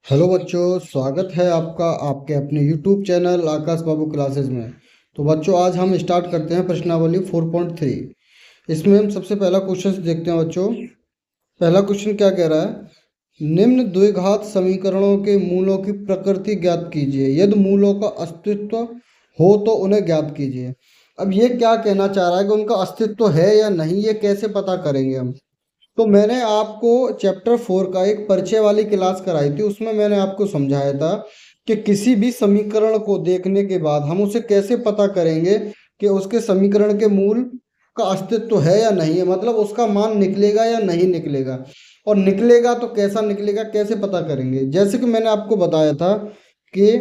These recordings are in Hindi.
हेलो बच्चों, स्वागत है आपका आपके अपने यूट्यूब चैनल आकाश बाबू क्लासेस में। तो बच्चों, आज हम स्टार्ट करते हैं प्रश्नावली 4.3। इसमें हम सबसे पहला क्वेश्चन देखते हैं बच्चों। पहला क्वेश्चन क्या कह रहा है? निम्न द्विघात समीकरणों के मूलों की प्रकृति ज्ञात कीजिए, यदि मूलों का अस्तित्व हो तो उन्हें ज्ञात कीजिए। अब ये क्या कहना चाह रहा है कि उनका अस्तित्व है या नहीं, ये कैसे पता करेंगे हम? तो मैंने आपको चैप्टर 4 का एक परिचय वाली क्लास कराई थी, उसमें मैंने आपको समझाया था कि किसी भी समीकरण को देखने के बाद हम उसे कैसे पता करेंगे कि उसके समीकरण के मूल का अस्तित्व है या नहीं है, मतलब उसका मान निकलेगा या नहीं निकलेगा, और निकलेगा तो कैसा निकलेगा, कैसे पता करेंगे। जैसे कि मैंने आपको बताया था कि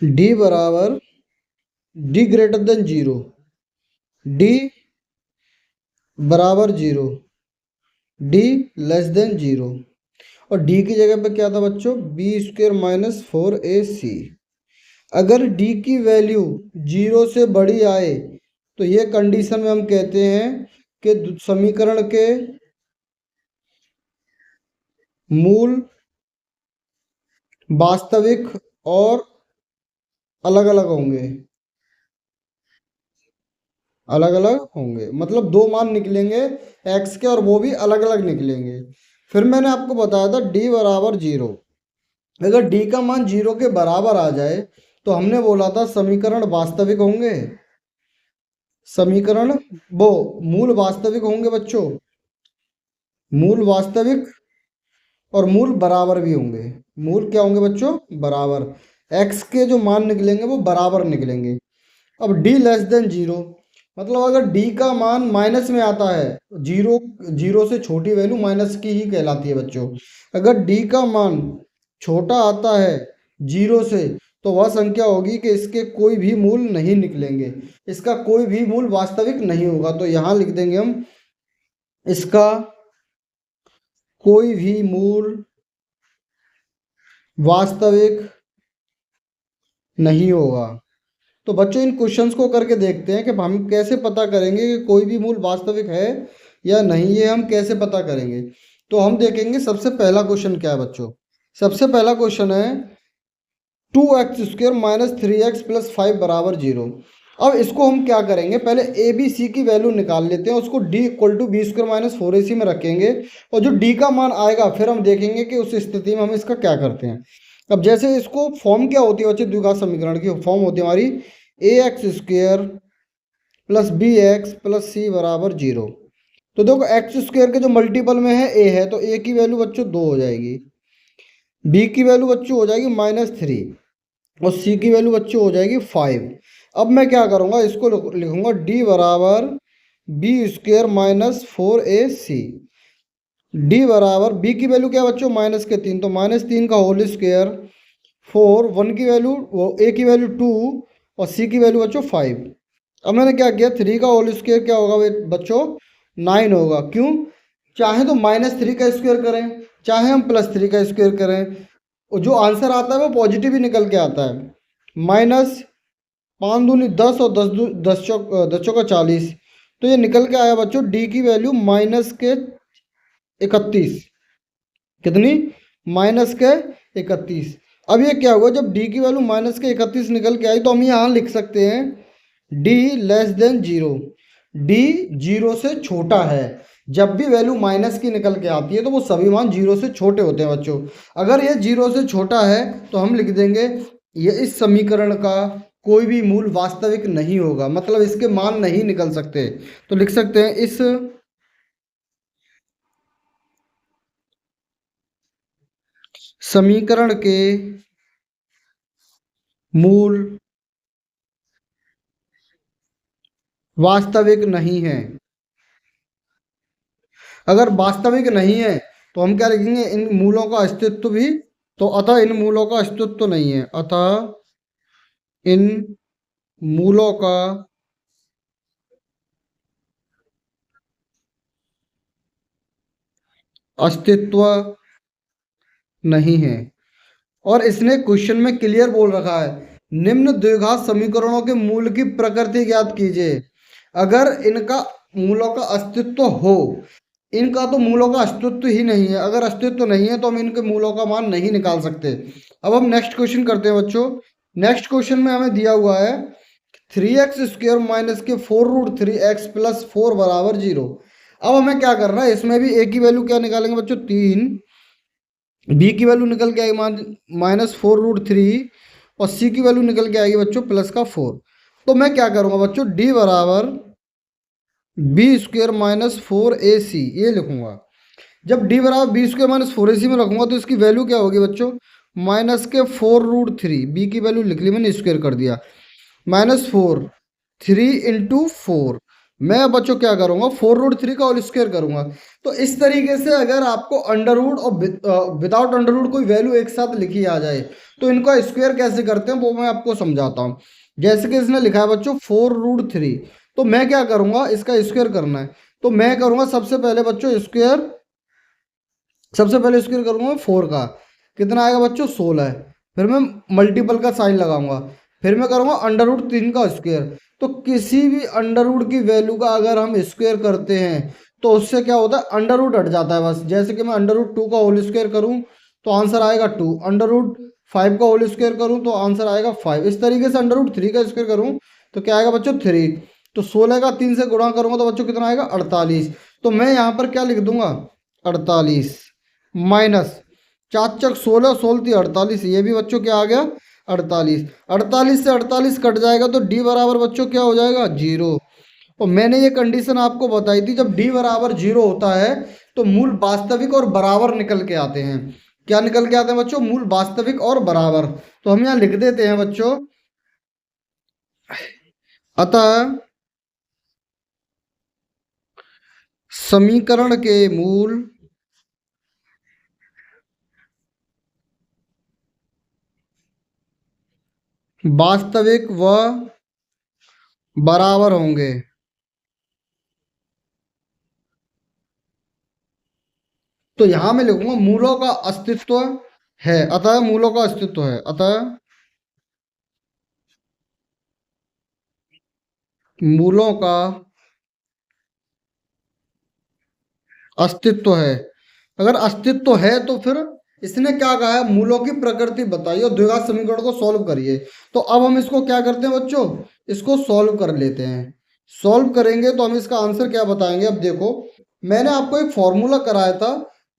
डी बराबर D greater than zero, D बराबर zero, D less than zero, और डी की जगह पे क्या था बच्चों? B square minus 4ac। अगर डी की वैल्यू जीरो से बड़ी आए तो ये कंडीशन में हम कहते हैं कि समीकरण के मूल वास्तविक और अलग अलग होंगे। अलग अलग होंगे मतलब दो मान निकलेंगे एक्स के, और वो भी अलग अलग निकलेंगे। फिर मैंने आपको बताया था डी बराबर जीरो। अगर डी का मान जीरो के बराबर आ जाए तो हमने बोला था समीकरण वास्तविक होंगे। समीकरण वो मूल वास्तविक होंगे बच्चों, मूल वास्तविक, और मूल बराबर भी होंगे। मूल क्या होंगे बच्चों? बराबर। एक्स के जो मान निकलेंगे वो बराबर निकलेंगे। अब डी लेस देन जीरो, मतलब अगर डी का मान माइनस में आता है, जीरो जीरो से छोटी वैल्यू माइनस की ही कहलाती है बच्चों। अगर डी का मान छोटा आता है जीरो से, तो वह संख्या होगी कि इसके कोई भी मूल नहीं निकलेंगे, इसका कोई भी मूल वास्तविक नहीं होगा। तो यहाँ लिख देंगे हम, इसका कोई भी मूल वास्तविक नहीं होगा। तो बच्चों, इन क्वेश्चंस को करके देखते हैं कि हम कैसे पता करेंगे कि कोई भी मूल वास्तविक है या नहीं, ये हम कैसे पता करेंगे। तो हम देखेंगे सबसे पहला क्वेश्चन क्या है बच्चों। सबसे पहला क्वेश्चन है 2x² माइनस 3x प्लस 5 बराबर जीरो। अब इसको हम क्या करेंगे, पहले ए बी सी की वैल्यू निकाल लेते हैं, उसको D equal to B square minus 4ac में रखेंगे, और जो डी का मान आएगा फिर हम देखेंगे कि उस स्थिति में हम इसका क्या करते हैं। अब जैसे इसको फॉर्म क्या होती है बच्चे, द्विघात समीकरण की फॉर्म होती है हमारी ax² plus b x plus c बराबर जीरो। तो देखो x² के जो मल्टीपल में है a है, तो a की वैल्यू बच्चों 2 हो जाएगी, b की वैल्यू बच्चों हो जाएगी -3, और c की वैल्यू बच्चों हो जाएगी 5। अब मैं क्या करूँगा, इसको लिखूंगा d बराबर B square minus 4ac। d बराबर b की वैल्यू क्या बच्चों? -3, तो -3 का होल स्क्वेयर 4, 1 की वैल्यू a की वैल्यू 2, और c की वैल्यू बच्चों 5। अब मैंने क्या किया, 3 का होल स्क्वेयर क्या होगा बच्चों? 9 होगा। क्यों? चाहे तो -3 का स्क्वायर करें, चाहे हम +3 का स्क्वायर करें, और जो आंसर आता है वो पॉजिटिव ही निकल के आता है। -5 दूनी 10, और 10 चौका 40, तो ये निकल के आया बच्चों डी की वैल्यू -31। कितनी? -31। अब ये क्या हुआ, जब डी की वैल्यू -31 निकल के आई, तो हम यहाँ लिख सकते हैं D less than zero. D zero से छोटा है। जब भी वैल्यू माइनस की निकल के आती है तो वो सभी मान जीरो से छोटे होते हैं बच्चों। अगर ये जीरो से छोटा है तो हम लिख देंगे ये इस समीकरण का कोई भी मूल वास्तविक नहीं होगा, मतलब इसके मान नहीं निकल सकते। तो लिख सकते हैं इस समीकरण के मूल वास्तविक नहीं है। अगर वास्तविक नहीं है तो हम क्या लिखेंगे, इन मूलों का अस्तित्व भी, तो अतः इन मूलों का अस्तित्व नहीं है, अतः इन मूलों का अस्तित्व नहीं है। और इसने क्वेश्चन में क्लियर बोल रखा है, निम्न द्विघात समीकरणों के मूल की प्रकृति ज्ञात कीजिए। अगर इनका मूलों का अस्तित्व हो इनका तो मूलों का अस्तित्व ही नहीं है। अगर अस्तित्व नहीं है तो हम इनके मूलों का मान नहीं निकाल सकते। अब हम नेक्स्ट क्वेश्चन करते हैं बच्चों। नेक्स्ट क्वेश्चन में हमें दिया हुआ है 3x² माइनस के 4√3x प्लस 4 बराबर 0। अब हमें क्या करना है, इसमें भी a की वैल्यू क्या निकालेंगे बच्चों, 3, b की वैल्यू निकल के आएगी -4√3 और c की वैल्यू निकल के आएगी बच्चों +4। तो मैं क्या करूंगा बच्चों, d बराबर b² माइनस 4ac ये लिखूंगा। जब d बराबर b² माइनस 4ac में रखूंगा तो इसकी वैल्यू क्या होगी बच्चों, -4√3, b की वैल्यू लिख ली मैंने, स्क्वायर कर दिया, -4, 3 × 4। मैं बच्चों क्या करूंगा, 4√3 का होल स्क्वायर करूंगा। तो इस तरीके से अगर आपको अंडर रूट और विदाउट अंडर रूट कोई वैल्यू एक साथ लिखी आ जाए तो इनका स्क्वायर कैसे करते हैं वो मैं आपको समझाता हूँ। जैसे कि इसने लिखा है बच्चों 4√3, तो मैं क्या करूंगा, इसका स्क्वायर करना है। तो मैं करूंगा सबसे पहले बच्चों स्क्वायर, सबसे पहले स्क्वायर करूंगा 4 का, कितना आएगा बच्चों 16। फिर मैं मल्टीपल का साइन लगाऊंगा, फिर मैं करूंगा √3 का स्क्वायर। तो किसी भी अंडर रूट की वैल्यू का अगर हम स्क्वायर करते हैं तो उससे क्या होता है, अंडर रूट हट जाता है बस। जैसे कि मैं √2 का होल स्क्वायर करूं तो आंसर आएगा 2, √5 का होल स्क्वायर करूं तो आंसर आएगा 5। इस तरीके से √3 का स्क्वायर करूं तो क्या आएगा बच्चों 3। तो 16 का 3 से गुणा करूंगा तो बच्चों कितना आएगा 48। तो मैं यहाँ पर क्या लिख दूंगा 48 माइनस 4×4 = 16, 16 × 48, ये भी बच्चों क्या आ गया 48। 48 से 48 कट जाएगा तो d बराबर बच्चों क्या हो जाएगा 0। और मैंने ये कंडीशन आपको बताई थी, जब d बराबर 0 होता है तो मूल वास्तविक और बराबर निकल के आते हैं। क्या निकल के आते हैं बच्चों, मूल वास्तविक और बराबर। तो हम यहाँ लिख देते हैं बच्चों, अतः समीकरण के मूल वास्तविक व बराबर होंगे। तो यहां मैं लिखूंगा मूलों का अस्तित्व है, अतः मूलों का अस्तित्व है, अतः मूलों का अस्तित्व है। अगर अस्तित्व है तो फिर इसने क्या कहा है, मूलों की प्रकृति बताइए और द्विघात समीकरण को सॉल्व करिए। तो अब हम इसको क्या करते हैं बच्चों, इसको सॉल्व कर लेते हैं। सॉल्व करेंगे तो हम इसका आंसर क्या बताएंगे। अब देखो मैंने आपको एक फॉर्मूला कराया था,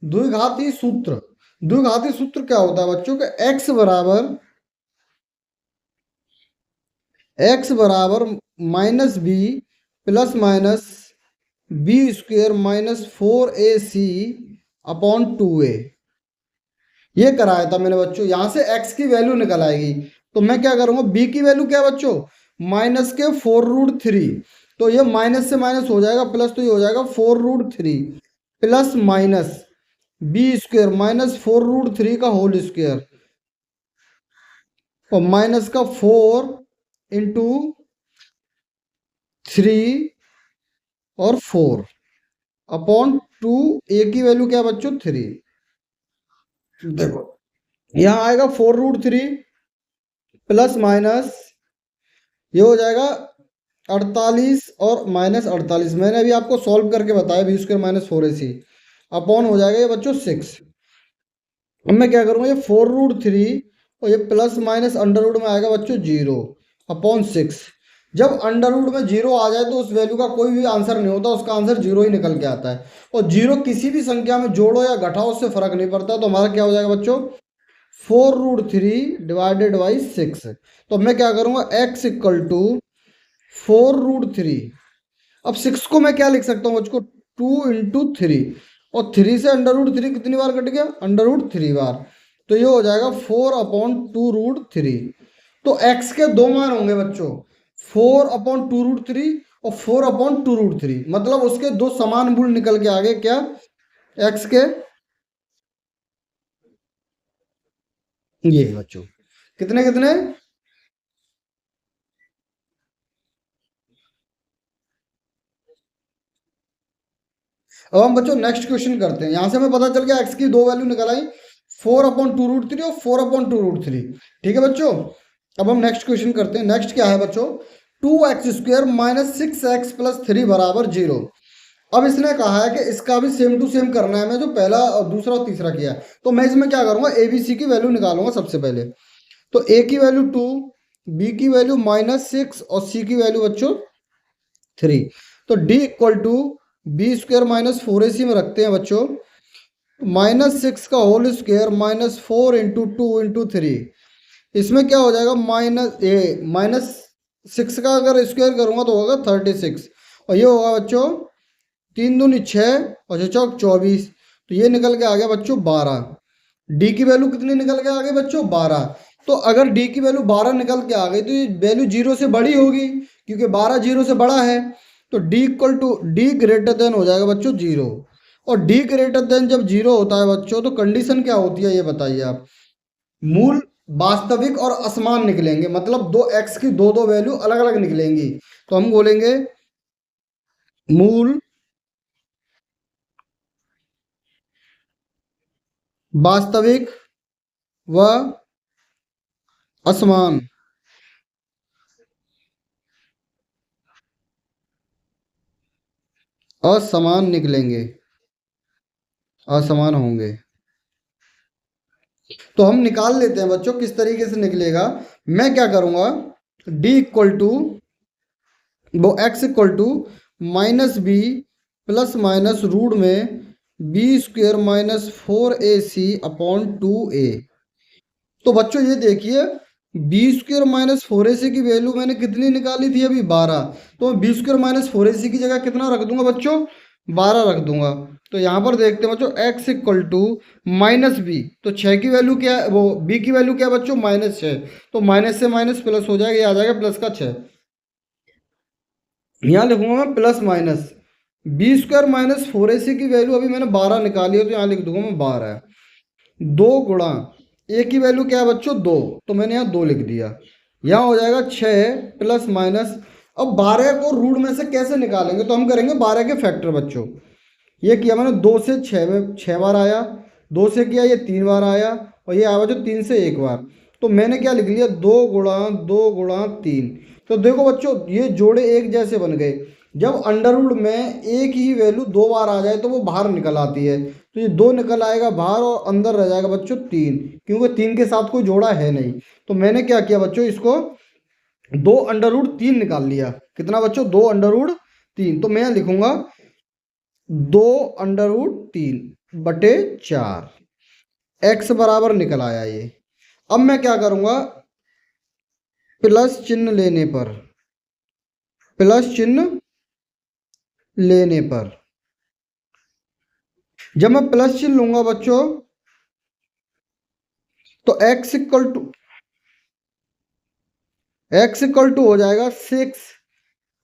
द्विघाती सूत्र। द्विघाती सूत्र क्या होता है बच्चों के, x बराबर -b plus minus b² minus 4ac upon 2a, ये कराया था मैंने बच्चों। यहां से x की वैल्यू निकल आएगी तो मैं क्या करूंगा, b की वैल्यू क्या है बच्चों, -4√3। तो ये माइनस से माइनस हो जाएगा प्लस, तो ये हो जाएगा 4√3 प्लस माइनस b² माइनस 4√3 का होल स्क्वायर और माइनस का 4 इंटू 3 और 4 अपॉन 2, a की वैल्यू क्या है बच्चों 3। देखो यहाँ आएगा 4√3 प्लस माइनस, ये हो जाएगा 48 और -48। मैंने अभी आपको सॉल्व करके बताया b² माइनस 4ac अपॉन हो जाएगा ये बच्चों 6। अब मैं क्या करूँगा, ये 4√3 और ये प्लस माइनस अंडर रूट में आएगा बच्चों 0 अपॉन 6। जब अंडर रूट में 0 आ जाए तो उस वैल्यू का कोई भी आंसर नहीं होता, उसका आंसर 0 ही निकल के आता है। और 0 किसी भी संख्या में जोड़ो या घटाओ उससे फर्क नहीं पड़ता। तो हमारा क्या हो जाएगा बच्चों 4√3 डिवाइडेड बाई 6। तो मैं क्या करूँगा x = 4√3। अब 6 को मैं क्या लिख सकता हूँ बच्चों, 2 × 3 और 3 से √3 कितनी बार कट गया, √3 बार। तो ये हो जाएगा 4/2√3। तो x के दो मान होंगे बच्चों, 4/2√3 और 4/2√3, मतलब उसके दो समान मूल निकल के आगे क्या x के, ये बच्चों कितने कितने। अब हम बच्चों नेक्स्ट क्वेश्चन करते हैं। यहां से हमें पता चल गया x की दो वैल्यू निकल आई, 4/2√3 और 4/2√3। ठीक है बच्चों, अब हम नेक्स्ट क्वेश्चन करते हैं। नेक्स्ट क्या है बच्चों, 2x² माइनस 6x प्लस 3 बराबर 0। अब इसने कहा है कि इसका भी सेम टू सेम करना है, मैं जो पहला और दूसरा और तीसरा किया है। तो मैं इसमें क्या करूंगा, ए बी सी की वैल्यू निकालूंगा सबसे पहले। तो ए की वैल्यू 2, बी की वैल्यू -6 और सी की वैल्यू बच्चों 3। तो D equal to B square -4ac में रखते हैं बच्चों, -6 का होल स्क्वायर -4 इंटू 2 इंटू 3। इसमें क्या हो जाएगा, -6 का अगर स्क्वायर करूंगा तो होगा 36, और ये होगा बच्चों 3 दूनी 6 और 6 चौक 24। तो ये निकल के आ गया बच्चों 12। डी की वैल्यू कितनी निकल के आ गई बच्चों, 12। तो अगर डी की वैल्यू 12 निकल के आ गई तो ये वैल्यू 0 से बड़ी होगी, क्योंकि 12 0 से बड़ा है। तो D equal to D greater than हो जाएगा बच्चों 0। और डी ग्रेटर देन जब 0 होता है बच्चों, तो कंडीशन क्या होती है ये बताइए आप। मूल वास्तविक और असमान निकलेंगे, मतलब दो एक्स की दो दो वैल्यू अलग अलग निकलेंगी। तो हम बोलेंगे मूल वास्तविक व असमान असमान निकलेंगे, असमान होंगे। तो हम निकाल लेते हैं बच्चों किस तरीके से निकलेगा। मैं क्या करूंगा, डी इक्वल टू वो X equal to -b plus minus root में बी स्क्वेयर -4ac/2a। तो बच्चों ये देखिए, बी स्क्वेयर -4ac की वैल्यू मैंने कितनी निकाली थी अभी, 12। तो बी स्क्वेयर -4ac की जगह कितना रख दूंगा बच्चों, 12 रख दूंगा। तो यहाँ पर देखते हैं बच्चों, x इक्वल टू -b, तो 6 की वैल्यू क्या है, वो b की वैल्यू क्या है बच्चों, -6। तो माइनस से माइनस प्लस हो जाएगा, ये आ जाएगा प्लस का 6। यहाँ लिखूंगा मैं plus minus, B square -4ac की वैल्यू अभी मैंने 12 निकाली है, तो यहाँ लिख दूंगा मैं 12। 2 गुणा ए की वैल्यू क्या है बच्चों, 2, तो मैंने यहाँ 2 लिख दिया। यहाँ हो जाएगा 6 प्लस माइनस। अब 12 को रूट में से कैसे निकालेंगे, तो हम करेंगे 12 के फैक्टर बच्चों। ये किया मैंने, 2 से 6 में 6 बार आया, 2 से किया ये 3 बार आया, और ये आया बच्चों 3 से 1 बार। तो मैंने क्या लिख लिया, 2 गुणा 2 गुणा 3। तो देखो बच्चों, ये जोड़े एक जैसे बन गए। जब अंडर रूट में एक ही वैल्यू 2 बार आ जाए तो वो बाहर निकल आती है। तो ये 2 निकल आएगा बाहर, और अंदर रह जाएगा बच्चों 3, क्योंकि 3 के साथ कोई जोड़ा है नहीं। तो मैंने क्या किया बच्चों, इसको 2 अंडर रूट 3 निकाल लिया। कितना बच्चों, 2 अंडर रूट 3। तो मैं लिखूंगा 2 अंडर रूट 3/4, एक्स बराबर निकल आया ये। अब मैं क्या करूंगा, प्लस चिन्ह लेने पर, प्लस चिन्ह लेने पर, जब मैं प्लस चिन्ह लूंगा बच्चों, तो x इक्वल टू हो जाएगा 6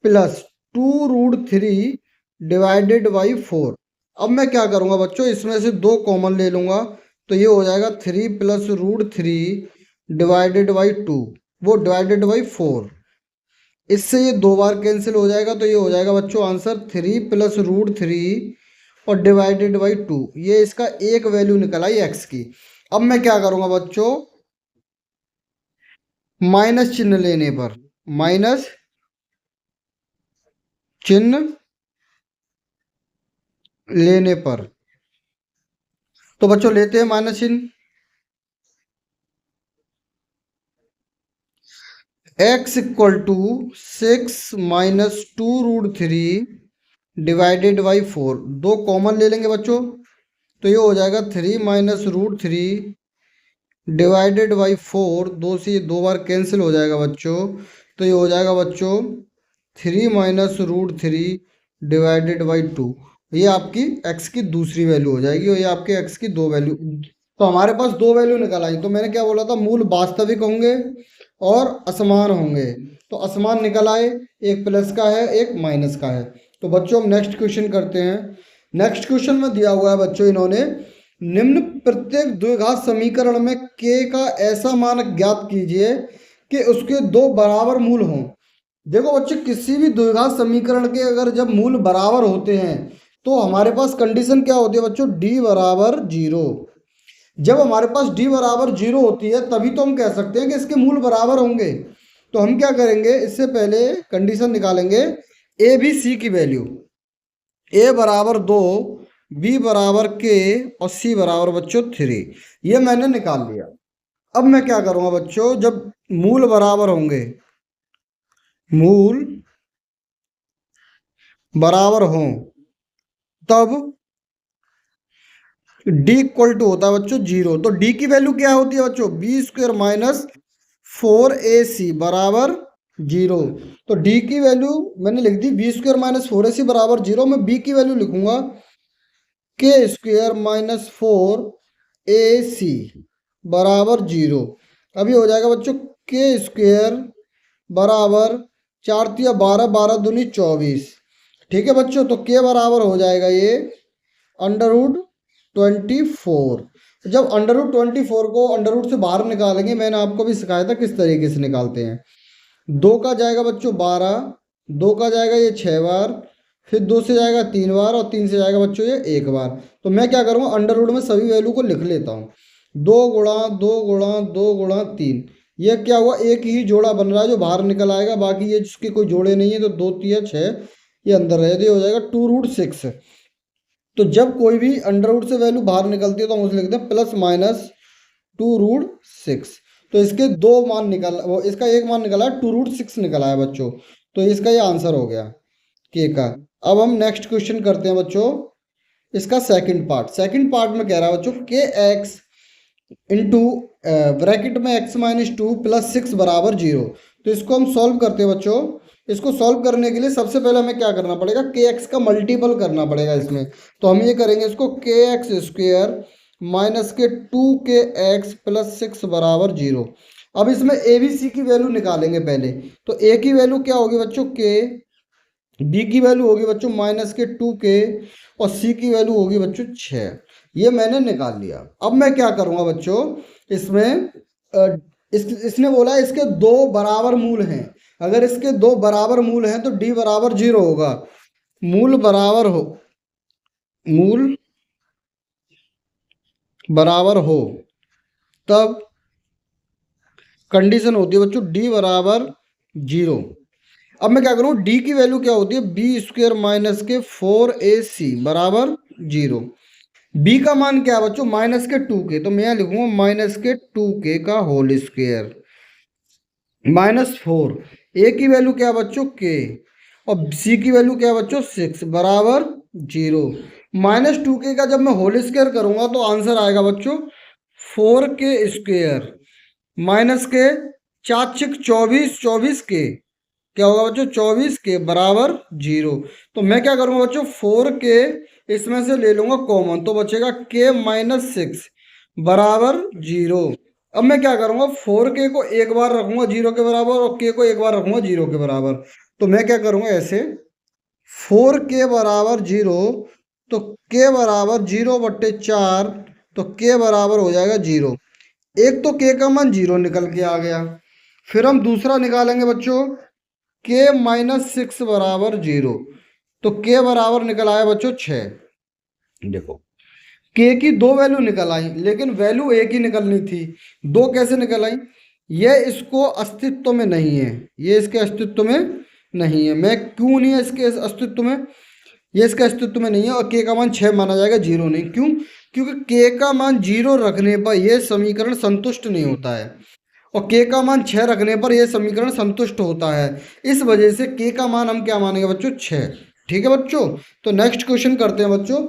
प्लस 2√3/4। अब मैं क्या करूंगा बच्चों, इसमें से 2 कॉमन ले लूंगा, तो ये हो जाएगा 3 प्लस √3/2, वो /4। इससे ये 2 बार कैंसिल हो जाएगा, तो ये हो जाएगा बच्चों आंसर 3 प्लस √3 और /2। ये इसका एक वैल्यू निकल आई एक्स की। अब मैं क्या करूंगा बच्चों, माइनस चिन्ह लेने पर, माइनस चिन्ह लेने पर, तो बच्चों लेते हैं माइनस चिन्ह। x = 6 - 2√3/4, 2 कॉमन ले लेंगे बच्चों, तो ये हो जाएगा 3 - √3/4। 2 से ये 2 बार कैंसिल हो जाएगा बच्चों, तो ये हो जाएगा बच्चों 3 - √3/2। ये आपकी x की दूसरी वैल्यू हो जाएगी, और ये आपके x की 2 वैल्यू। तो हमारे पास 2 वैल्यू निकल आई। तो मैंने क्या बोला था, मूल वास्तविक होंगे और असमान होंगे। तो असमान निकल आए, एक प्लस का है एक माइनस का है। तो बच्चों हम नेक्स्ट क्वेश्चन करते हैं। नेक्स्ट क्वेश्चन में दिया हुआ है बच्चों, इन्होंने निम्न प्रत्येक द्विघात समीकरण में k का ऐसा मान ज्ञात कीजिए कि उसके 2 बराबर मूल हों। देखो बच्चों, किसी भी द्विघात समीकरण के अगर जब मूल बराबर होते हैं, तो हमारे पास कंडीशन क्या होती है बच्चों, d बराबर 0। जब हमारे पास d बराबर 0 होती है, तभी तो हम कह सकते हैं कि इसके मूल बराबर होंगे। तो हम क्या करेंगे, इससे पहले कंडीशन निकालेंगे a b c की वैल्यू। ए बराबर 2, बी बराबर के और सी बराबर बच्चों 3। ये मैंने निकाल लिया। अब मैं क्या करूंगा बच्चों, जब मूल बराबर होंगे, मूल बराबर हों, तब डी इक्वल टू होता है बच्चों 0। तो डी की वैल्यू क्या होती है बच्चों, बी स्क्वेयर माइनस 4ac बराबर 0। तो डी की वैल्यू मैंने लिख दी बी स्क्वेयर माइनस 4ac बराबर 0। मैं बी की वैल्यू लिखूंगा के स्क्वेयर माइनस 4ac बराबर 0। अभी हो जाएगा बच्चों के स्क्वेयर बराबर 4 × 3 = 12, 12 दूनी 24। ठीक है बच्चों, तो के बराबर हो जाएगा ये √24। जब √24 को अंडर रूट से बाहर निकालेंगे, मैंने आपको भी सिखाया था किस तरीके से निकालते हैं। 2 का जाएगा बच्चों 12, 2 का जाएगा ये 6 बार, फिर 2 से जाएगा 3 बार, और 3 से जाएगा बच्चों ये 1 बार। तो मैं क्या करूँगा, अंडर रूट में सभी वैल्यू को लिख लेता हूँ। 2 गुणा 2 गुणा 2 गुणा 3, ये क्या हुआ, एक ही जोड़ा बन रहा है जो बाहर निकल आएगा, बाकी ये जिसके कोई जोड़े नहीं है, तो 2 3 6 ये अंदर रहे, तो ये हो जाएगा 2√6। तो जब कोई भी अंडर रूट से वैल्यू बाहर निकलती है तो हम उसे लिखते हैं प्लस माइनस 2√6। तो इसके दो मान निकल, वो इसका एक मान निकला है, 2√6 निकला है बच्चों। तो इसका ये आंसर हो गया के का। अब हम नेक्स्ट क्वेश्चन करते हैं बच्चों, इसका सेकंड पार्ट। सेकंड पार्ट में कह रहा है बच्चों के एक्स इंटू ब्रैकेट में x-2 + 6 बराबर 0। तो इसको हम सॉल्व करते हैं बच्चों। इसको सॉल्व करने के लिए सबसे पहले हमें क्या करना पड़ेगा, के एक्स का मल्टीपल करना पड़ेगा इसमें। तो हम ये करेंगे, इसको के एक्स स्क्वेयर माइनस के 2kx + 6 बराबर 0। अब इसमें ए बी सी की वैल्यू निकालेंगे पहले। तो ए की वैल्यू क्या होगी बच्चों के, बी की वैल्यू होगी बच्चों माइनस के 2k, और सी की वैल्यू होगी बच्चों 6। ये मैंने निकाल लिया। अब मैं क्या करूंगा बच्चों, इसमें इसने बोला है इसके दो बराबर मूल हैं। अगर इसके दो बराबर मूल हैं तो डी बराबर 0 होगा। मूल बराबर हो, मूल बराबर हो तब कंडीशन होती है बच्चों डी बराबर 0। अब मैं क्या करूँ, डी की वैल्यू क्या होती है, बी स्क्वेयर माइनस के 4ac बराबर 0। बी का मान क्या है बच्चों, माइनस के 2k। तो मैं यहाँ लिखूंगा माइनस के 2k का होल स्क्वेयर -4। ए की वैल्यू क्या है बच्चों के, और सी की वैल्यू क्या है बच्चों 6 बराबर 0। -2k का जब मैं होल स्क्वायर करूंगा तो आंसर आएगा बच्चों 4k² माइनस के 4 × 6 = 24, 24k क्या होगा बच्चों 24k बराबर 0। तो मैं क्या करूंगा बच्चों, 4k इसमें से ले लूंगा कॉमन, तो बचेगा k-6 बराबर 0। अब मैं क्या करूंगा, 4k को एक बार रखूंगा 0 के बराबर, और k को एक बार रखूंगा 0 के बराबर। तो मैं क्या करूंगा ऐसे, 4k बराबर 0, तो k बराबर 0/4, तो k बराबर हो जाएगा 0। एक तो k का मान 0 निकल के आ गया। फिर हम दूसरा निकालेंगे बच्चों, k-6 बराबर 0। तो k बराबर निकल आया बच्चों 6। देखो k की दो वैल्यू निकल आई, लेकिन वैल्यू एक ही निकलनी थी। दो कैसे निकल आई, ये इसको अस्तित्व में नहीं है, ये इसके अस्तित्व में नहीं है। मैं क्यों नहीं है इसके अस्तित्व में, ये इसके अस्तित्व में नहीं है, और k का मान 6 माना जाएगा 0 नहीं। क्यों, क्योंकि k का मान 0 रखने पर यह समीकरण संतुष्ट नहीं होता है, और k का मान 6 रखने पर यह समीकरण संतुष्ट होता है। इस वजह से k का मान हम क्या मानेंगे बच्चों 6। ठीक है बच्चों, तो नेक्स्ट क्वेश्चन करते हैं बच्चों।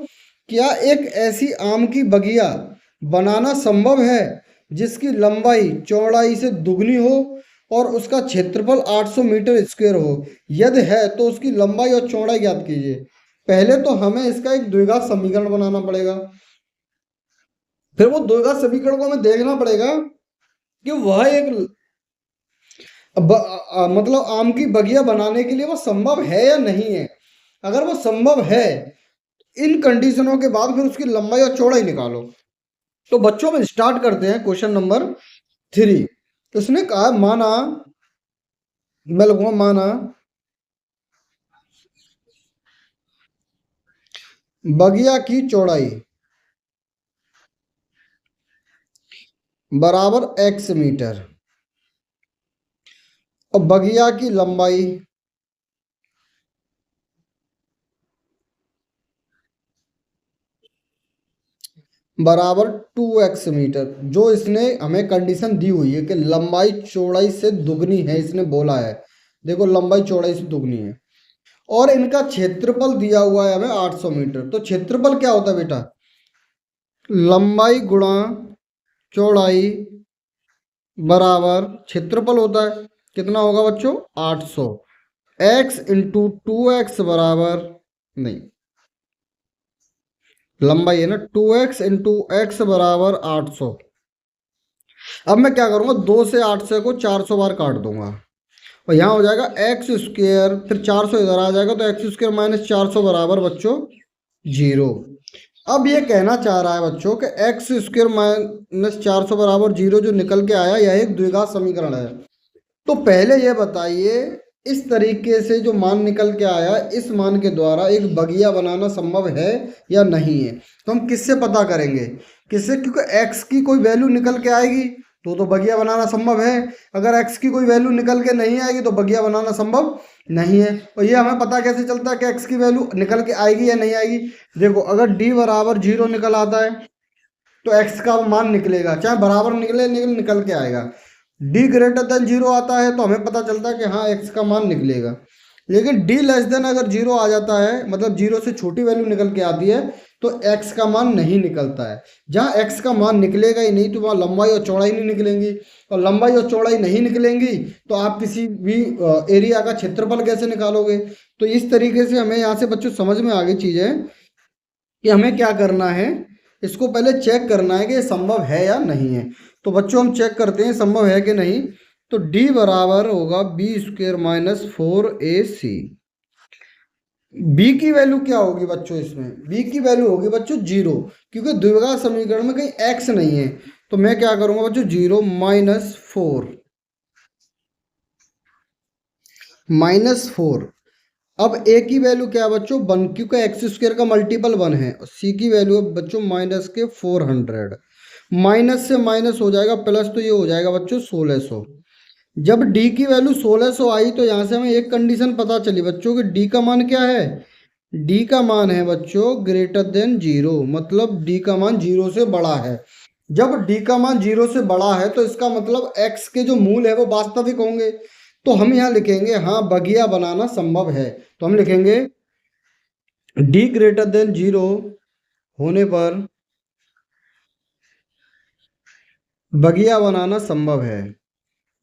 क्या एक ऐसी आम की बगिया बनाना संभव है जिसकी लंबाई चौड़ाई से दुगनी हो और उसका क्षेत्रफल 800 मीटर स्क्वायर हो? यदि है तो उसकी लंबाई और चौड़ाई ज्ञात कीजिए। पहले तो हमें इसका एक द्विघात समीकरण बनाना पड़ेगा, फिर वो द्विघात समीकरण को हमें देखना पड़ेगा कि वह एक मतलब आम की बगिया बनाने के लिए वो संभव है या नहीं है। अगर वो संभव है, इन कंडीशनों के बाद फिर उसकी लंबाई और चौड़ाई निकालो। तो बच्चों में स्टार्ट करते हैं क्वेश्चन नंबर 3। उसने कहा माना, मैं लिखूंगा माना बगिया की चौड़ाई बराबर x मीटर और बगिया की लंबाई बराबर 2x मीटर, जो इसने हमें कंडीशन दी हुई है कि लंबाई चौड़ाई से दुगनी है, इसने बोला है। देखो लंबाई चौड़ाई से दुगनी है और इनका क्षेत्रफल दिया हुआ है हमें 800 मीटर। तो क्षेत्रफल क्या होता है बेटा? लंबाई गुणा चौड़ाई बराबर क्षेत्रफल होता है। कितना होगा बच्चों? 800। x इंटू 2x बराबर, नहीं, लंबाई है ना, 2x इंटू एक्स बराबर 800। अब मैं क्या करूंगा, 2 से 800 को 400 बार काट दूंगा और यहाँ हो जाएगा एक्स स्क्वेयर, फिर 400 इधर आ जाएगा तो एक्स स्क्वेयर माइनस 400 बराबर बच्चों 0। अब ये कहना चाह रहा है बच्चों कि एक्स स्क्वेयर माइनस 400 बराबर 0 जो निकल के आया यह एक द्विघात समीकरण है। तो पहले ये बताइए, इस तरीके से जो मान निकल के आया, इस मान के द्वारा एक बगिया बनाना संभव है या नहीं है? तो हम किससे पता करेंगे? किससे? क्योंकि x की कोई वैल्यू निकल के आएगी तो बगिया बनाना संभव है। अगर x की कोई वैल्यू निकल के नहीं आएगी तो बगिया बनाना संभव नहीं है। और ये हमें पता कैसे चलता है कि x की वैल्यू निकल के आएगी या नहीं आएगी? देखो अगर d बराबर 0 निकल आता है तो x का मान निकलेगा, चाहे बराबर निकले निकल के आएगा। d ग्रेटर देन 0 आता है तो हमें पता चलता है कि हाँ x का मान निकलेगा। लेकिन d लेस देन अगर 0 आ जाता है, मतलब 0 से छोटी वैल्यू निकल के आती है, तो x का मान नहीं निकलता है। जहाँ x का मान निकलेगा ही नहीं तो वहाँ लंबाई और चौड़ाई नहीं निकलेंगी, और लंबाई और चौड़ाई नहीं निकलेंगी तो आप किसी भी एरिया का क्षेत्रफल कैसे निकालोगे? तो इस तरीके से हमें यहाँ से बच्चों समझ में आ गई चीज़ है कि हमें क्या करना है, इसको पहले चेक करना है कि ये संभव है या नहीं है। तो बच्चों हम चेक करते हैं संभव है कि नहीं। तो d बराबर होगा B square minus 4ac। b की वैल्यू क्या होगी बच्चों? इसमें b की वैल्यू होगी बच्चों 0, क्योंकि द्विघात समीकरण में कहीं x नहीं है। तो मैं क्या करूंगा बच्चों, 0 माइनस 4 माइनस 4। अब a की वैल्यू क्या है बच्चों? 1, क्योंकि एक्स स्क्वायर का मल्टीपल 1 है। और c की वैल्यू है बच्चों माइनस के 400। माइनस से माइनस हो जाएगा प्लस, तो ये हो जाएगा बच्चों 1600। जब d की वैल्यू 1600 आई तो यहाँ से हमें एक कंडीशन पता चली बच्चों कि d का मान क्या है? d का मान है बच्चों ग्रेटर देन 0, मतलब d का मान 0 से बड़ा है। जब d का मान 0 से बड़ा है तो इसका मतलब x के जो मूल है वो वास्तविक होंगे। तो हम यहाँ लिखेंगे हाँ बगिया बनाना संभव है। तो हम लिखेंगे d ग्रेटर देन 0 होने पर बगिया बनाना संभव है।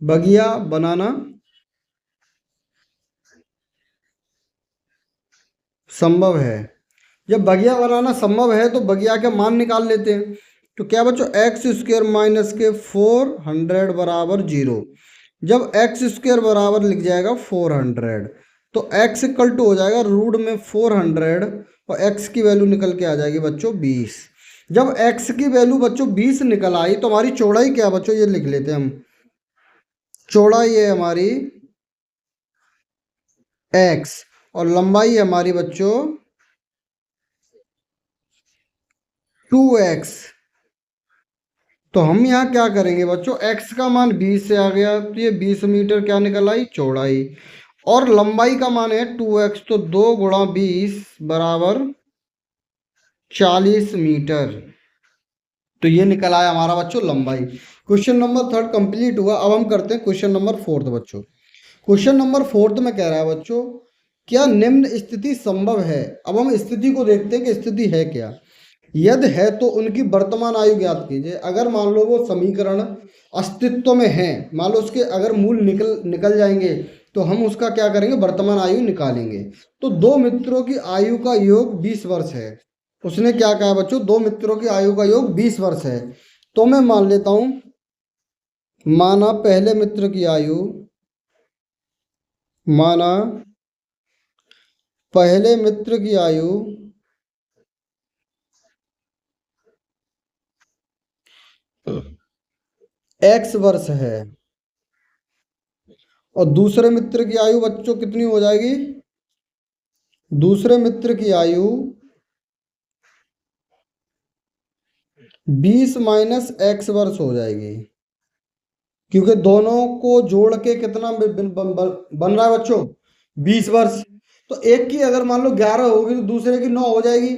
बगिया बनाना संभव है। जब बगिया बनाना संभव है तो बगिया के मान निकाल लेते हैं। तो क्या बच्चों, एक्स स्क्वेयर माइनस के 400 बराबर 0। जब एक्स स्क्वेयर बराबर लिख जाएगा 400 तो एक्स इक्वल टू हो जाएगा रूट में 400 और एक्स की वैल्यू निकल के आ जाएगी बच्चों 20। जब एक्स की वैल्यू बच्चों 20 निकल आई तो हमारी चौड़ाई क्या बच्चों, ये लिख लेते हैं हम। चौड़ाई है हमारी एक्स और लंबाई है हमारी बच्चों 2x। तो हम यहाँ क्या करेंगे बच्चों, x का मान 20 से आ गया तो ये 20 मीटर क्या निकल आई? चौड़ाई। और लंबाई का मान है 2x, तो 2 गुणा 20 बराबर 40 मीटर। तो ये निकल आया हमारा बच्चों लंबाई। क्वेश्चन नंबर 3 कंप्लीट हुआ। अब हम करते हैं क्वेश्चन नंबर 4 बच्चों। क्वेश्चन नंबर 4 में कह रहा है बच्चों, क्या निम्न स्थिति संभव है? अब हम स्थिति को देखते हैं कि स्थिति है क्या। यदि है तो उनकी वर्तमान आयु ज्ञात कीजिए। अगर मान लो वो समीकरण अस्तित्व में है, मान लो उसके अगर मूल निकल जाएंगे तो हम उसका क्या करेंगे, वर्तमान आयु निकालेंगे। तो दो मित्रों की आयु का योग 20 वर्ष है। उसने क्या कहा बच्चों, दो मित्रों की आयु का योग 20 वर्ष है। तो मैं मान लेता हूं, माना पहले मित्र की आयु, माना पहले मित्र की आयु x वर्ष है और दूसरे मित्र की आयु बच्चों कितनी हो जाएगी? दूसरे मित्र की आयु 20 माइनस x वर्ष हो जाएगी, क्योंकि दोनों को जोड़ के कितना बन रहा है बच्चों? 20 वर्ष। तो एक की अगर मान लो 11 होगी तो दूसरे की 9 हो जाएगी,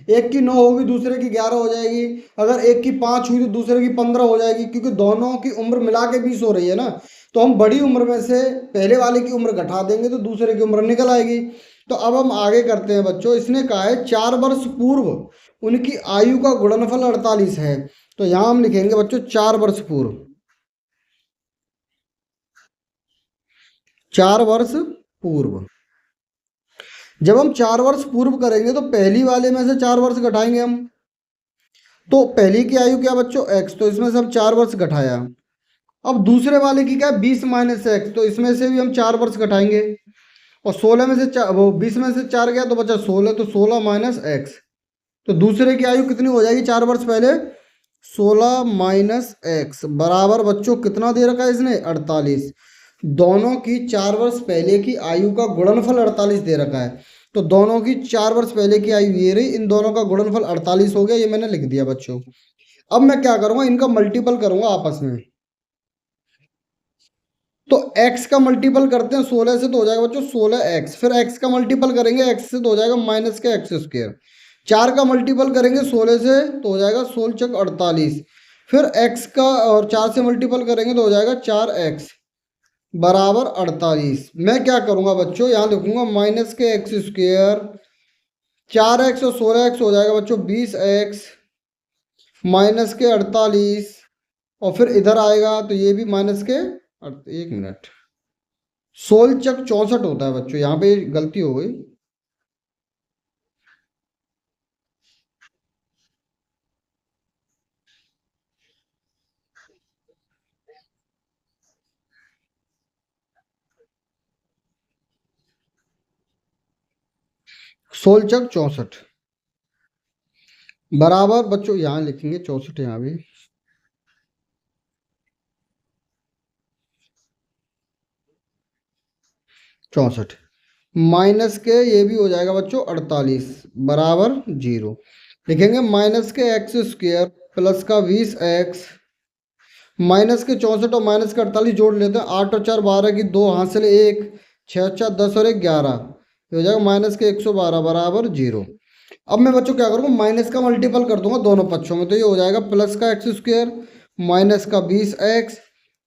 एक की 9 होगी दूसरे की 11 हो जाएगी, अगर एक की 5 हुई तो दूसरे की 15 हो जाएगी, क्योंकि दोनों की उम्र मिला के 20 हो रही है ना। तो हम बड़ी उम्र में से पहले वाले की उम्र घटा देंगे तो दूसरे की उम्र निकल आएगी। तो अब हम आगे करते हैं बच्चों। इसने कहा है 4 वर्ष पूर्व उनकी आयु का गुणनफल 48 है। तो यहां हम लिखेंगे बच्चों 4 वर्ष पूर्व। 4 वर्ष पूर्व। जब हम 4 वर्ष पूर्व करेंगे तो पहली वाले में से 4 वर्ष घटाएंगे हम। तो पहली की आयु क्या बच्चों x, तो इसमें से हम 4 वर्ष घटाया। अब दूसरे वाले की क्या है 20 माइनस एक्स, तो इसमें से भी हम 4 वर्ष घटाएंगे। और 16 में से वो 20 में से 4 गया तो बचा 16, तो 16 माइनस एक्स। तो दूसरे की आयु कितनी हो जाएगी 4 वर्ष पहले, 16 माइनस एक्स बराबर बच्चों कितना दे रखा है इसने 48। दोनों की 4 वर्ष पहले की आयु का गुणनफल 48 दे रखा है। तो दोनों की 4 वर्ष पहले की आयु ये रही, इन दोनों का गुणनफल 48 हो गया, ये मैंने लिख दिया बच्चों। अब मैं क्या करूंगा, इनका मल्टीपल करूंगा आपस में। तो x का मल्टीपल करते हैं 16 से तो हो जाएगा बच्चों 16x, फिर x का मल्टीपल करेंगे x से तो हो जाएगा माइनस का एक्स स्क्वायर। 4 का मल्टीपल करेंगे 16 से तो हो जाएगा 16 चक 48, फिर x का और 4 से मल्टीपल करेंगे तो हो जाएगा 4x बराबर 48। मैं क्या करूंगा बच्चों, यहाँ लिखूंगा माइनस के एक्स स्क्वायर, 4x और 16x हो जाएगा बच्चों 20x माइनस के 48, और फिर इधर आएगा तो ये भी माइनस के 1 मिनट 16 चक 64 होता है बच्चों, यहाँ पे गलती हो गई। सोल चक 64 बराबर बच्चों, यहाँ लिखेंगे 64, यहाँ भी 64 माइनस के ये भी हो जाएगा बच्चों 48 बराबर 0। लिखेंगे माइनस के एक्स स्क्वायर प्लस का 20x माइनस के 64 और माइनस के 48 जोड़ लेते हैं, 8 और 4 12 की 2 हासिल 1, 6 4 10 और 1 11, ये हो जाएगा माइनस के 112 बराबर 0। अब मैं बच्चों क्या करूँगा, माइनस का मल्टीपल कर दूंगा दोनों पक्षों में, तो ये हो जाएगा प्लस का एक्स स्क्वायर माइनस का 20x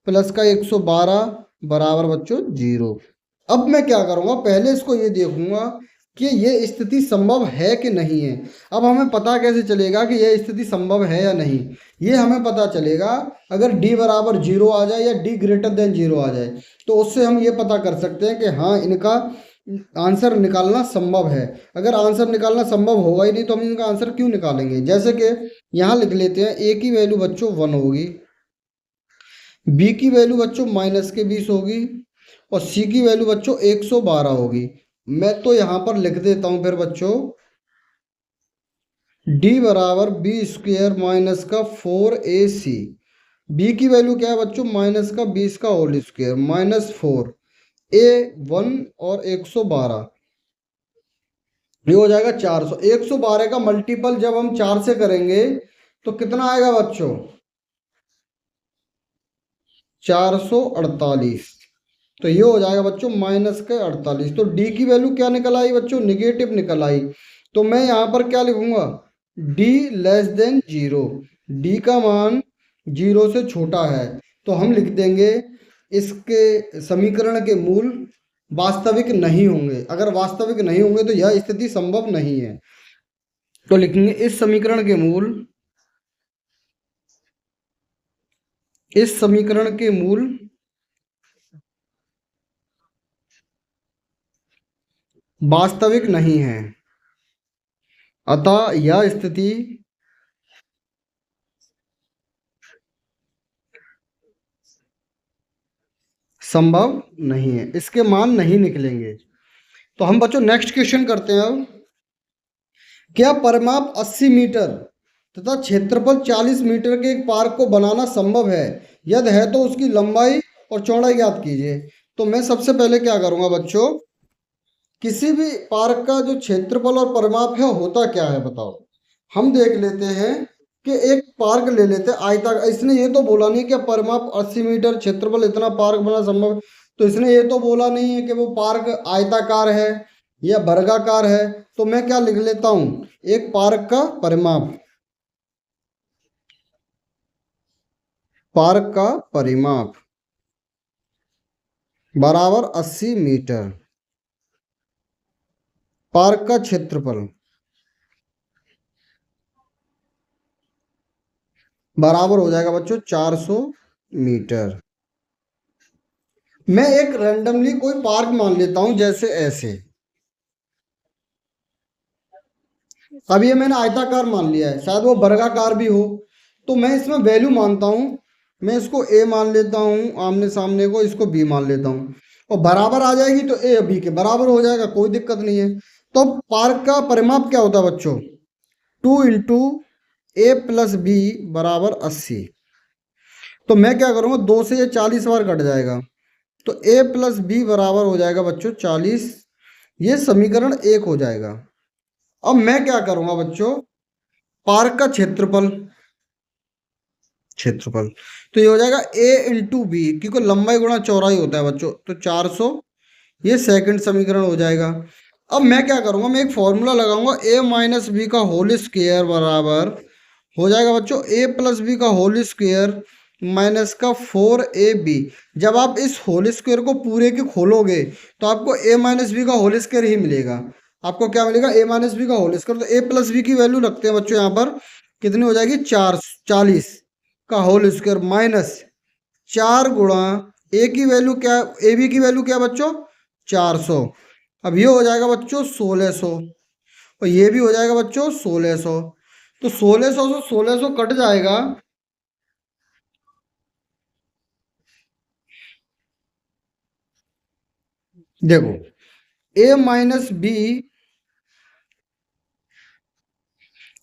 प्लस का 112 बराबर बच्चों 0। अब मैं क्या करूँगा, पहले इसको ये देखूंगा कि ये स्थिति संभव है कि नहीं है। अब हमें पता कैसे चलेगा कि यह स्थिति संभव है या नहीं, ये हमें पता चलेगा अगर d बराबर 0 आ जाए या d ग्रेटर देन 0 आ जाए, तो उससे हम ये पता कर सकते हैं कि हाँ इनका आंसर निकालना संभव है। अगर आंसर निकालना संभव होगा ही नहीं तो हम इनका आंसर क्यों निकालेंगे। जैसे कि यहाँ लिख लेते हैं a की वैल्यू बच्चों 1 होगी, b की वैल्यू बच्चों माइनस के 20 होगी, और c की वैल्यू बच्चों 112 होगी। मैं तो यहाँ पर लिख देता हूँ फिर बच्चों d बराबर बी स्क्वेयर माइनस का 4ac, b की वैल्यू क्या है बच्चों माइनस का 20 का होल स्क्वेयर माइनस 4, a 1 और 112, ये हो जाएगा 400। 112 का मल्टीपल जब हम 4 से करेंगे तो कितना आएगा बच्चों 448, तो ये हो जाएगा बच्चों माइनस के 48। तो d की वैल्यू क्या निकल आई बच्चों निगेटिव निकल आई। तो मैं यहाँ पर क्या लिखूंगा d लेस देन 0, d का मान 0 से छोटा है, तो हम लिख देंगे इसके समीकरण के मूल वास्तविक नहीं होंगे। अगर वास्तविक नहीं होंगे तो यह स्थिति संभव नहीं है। तो लिखेंगे इस समीकरण के मूल, इस समीकरण के मूल वास्तविक नहीं है, अतः यह स्थिति संभव नहीं है, इसके मान नहीं निकलेंगे। तो हम बच्चों नेक्स्ट क्वेश्चन करते हैं। अब क्या परिमाप 80 मीटर तथा क्षेत्रफल 40 मीटर के एक पार्क को बनाना संभव है, यदि है तो उसकी लंबाई और चौड़ाई ज्ञात कीजिए। तो मैं सबसे पहले क्या करूंगा बच्चों, किसी भी पार्क का जो क्षेत्रफल और परिमाप है होता क्या है बताओ। हम देख लेते हैं कि एक पार्क ले लेते हैं आयताकार, इसने ये तो बोला नहीं कि परिमाप 80 मीटर क्षेत्रफल इतना पार्क बना संभव, तो इसने ये तो बोला नहीं है कि वो पार्क आयताकार है या वर्गाकार है, तो मैं क्या लिख लेता हूं, एक पार्क का परिमाप, पार्क का परिमाप बराबर 80 मीटर। पार्क का क्षेत्रफल बराबर हो जाएगा बच्चों 400 मीटर। मैं एक रैंडमली कोई पार्क मान लेता हूं, जैसे ऐसे, अब ये मैंने आयताकार मान लिया है, शायद वो वर्गाकार भी हो, तो मैं इसमें वैल्यू मानता हूं, मैं इसको a मान लेता हूं, आमने सामने को इसको b मान लेता हूं, और बराबर आ जाएगी तो a b के बराबर हो जाएगा, कोई दिक्कत नहीं है। तो पार्क का परिमाप क्या होता है बच्चों, 2 इंटू ए प्लस बी बराबर 80। तो मैं क्या करूँगा, 2 से ये 40 बार कट जाएगा, तो a प्लस बी बराबर हो जाएगा बच्चों 40। ये समीकरण 1 हो जाएगा। अब मैं क्या करूँगा बच्चों, पार्क का क्षेत्रफल, क्षेत्रफल तो ये हो जाएगा a इंटू बी, क्योंकि लंबाई गुणा चौड़ाई होता है बच्चों, तो 400, ये सेकंड समीकरण हो जाएगा। अब मैं क्या करूँगा, मैं एक फॉर्मूला लगाऊंगा, a माइनस बी का होल स्क्वायर बराबर हो जाएगा बच्चों a प्लस बी का होल स्क्वायर माइनस का 4ab। जब आप इस होल स्क्वायर को पूरे के खोलोगे तो आपको a माइनस बी का होल स्क्वायर ही मिलेगा। आपको क्या मिलेगा, a माइनस बी का होल स्क्वायर, तो a प्लस बी की वैल्यू रखते हैं बच्चों, यहाँ पर कितनी हो जाएगी, 40 का होल स्क्वायर माइनस 4 गुणा ए की वैल्यू क्या, ए बी की वैल्यू क्या बच्चों 400। अब ये हो जाएगा बच्चों 1600, और ये भी हो जाएगा बच्चों 1600। तो 1600 से 1600 कट जाएगा, देखो a माइनस बी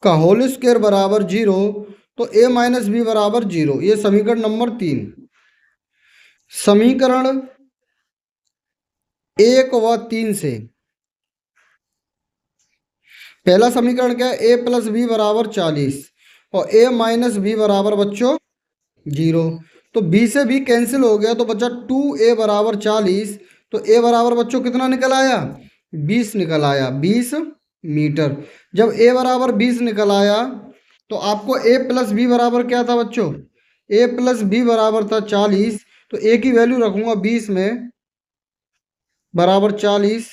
का होल स्क्वायर बराबर 0, तो a माइनस बी बराबर 0, ये समीकरण नंबर 3। समीकरण 1 व 3 से पहला समीकरण क्या है, a प्लस बी बराबर 40 और a माइनस बी बराबर बच्चों 0। तो b से b कैंसिल हो गया, तो बच्चा 2a बराबर 40, तो a बराबर बच्चों कितना निकल आया, 20 निकल आया, 20 मीटर। जब a बराबर 20 निकल आया तो आपको a प्लस बी बराबर क्या था बच्चों, a प्लस बी बराबर था 40, तो a की वैल्यू रखूंगा 20 में बराबर 40,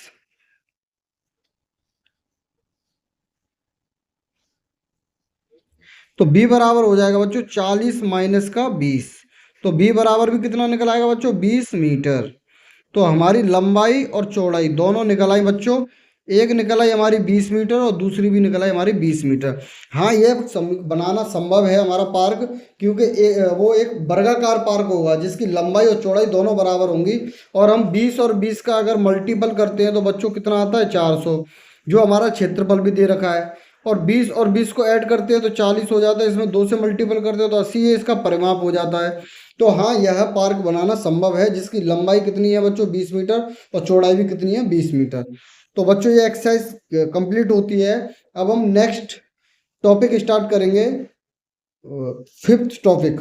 तो b बराबर हो जाएगा बच्चों 40 माइनस का 20, तो b बराबर भी कितना निकल आएगा बच्चों 20 मीटर। तो हमारी लंबाई और चौड़ाई दोनों निकल आई बच्चों, एक निकल आई हमारी 20 मीटर और दूसरी भी निकल आई हमारी 20 मीटर। हाँ, ये बनाना संभव है हमारा पार्क, क्योंकि वो एक वर्गाकार पार्क होगा जिसकी लंबाई और चौड़ाई दोनों बराबर होंगी, और हम 20 और 20 का अगर मल्टीपल करते हैं तो बच्चों कितना आता है 400, जो हमारा क्षेत्रफल भी दे रखा है, और 20 और 20 को ऐड करते हैं तो 40 हो जाता है, इसमें 2 से मल्टीपल करते हैं तो 80, ये इसका परिमाप हो जाता है। तो हाँ, यह पार्क बनाना संभव है जिसकी लंबाई कितनी है बच्चों 20 मीटर और चौड़ाई भी कितनी है 20 मीटर। तो बच्चों ये एक्सरसाइज कंप्लीट होती है। अब हम नेक्स्ट टॉपिक स्टार्ट करेंगे, फिफ्थ टॉपिक।